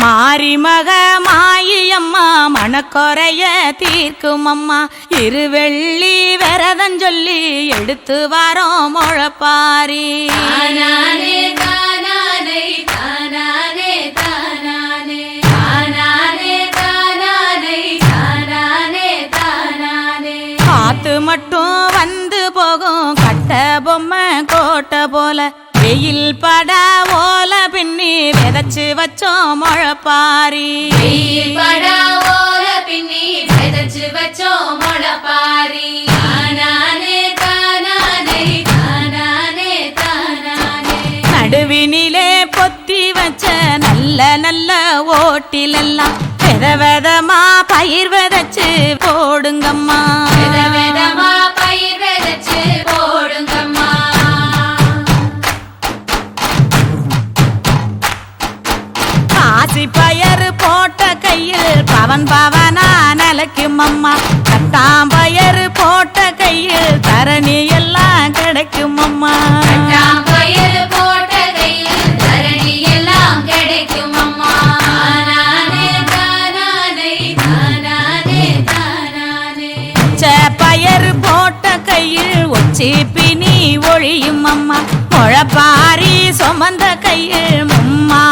மாரிமக மாயம்மா மனக்குறைய தீர்க்கும் அம்மா இருவெள்ளி விரதம் சொல்லி எடுத்து வரோம் முழப்பாரி காத்து மட்டும் வந்து போகும் கட்ட பொம்மை கோட்டை போல வெயில் பட ஓல பின்னி விதைச்சு வச்சோம் முழப்பாரி நடுவினிலே பொத்தி வச்ச நல்ல நல்ல ஓட்டிலெல்லாம் விதவிதமா பயிர் விதைச்சு போடுங்கம்மா காசி பயறு போட்ட கையில் பவன் பவனா நிலைக்கும் அம்மா கட்டாம்பயறு போட்ட கையில் தரணி எல்லாம் கிடைக்கும் அம்மா பயறு போட்ட கையில் ஒச்சி பினி ஒழியும் அம்மா முழப்பாரி சுமந்த கையில் மும்மா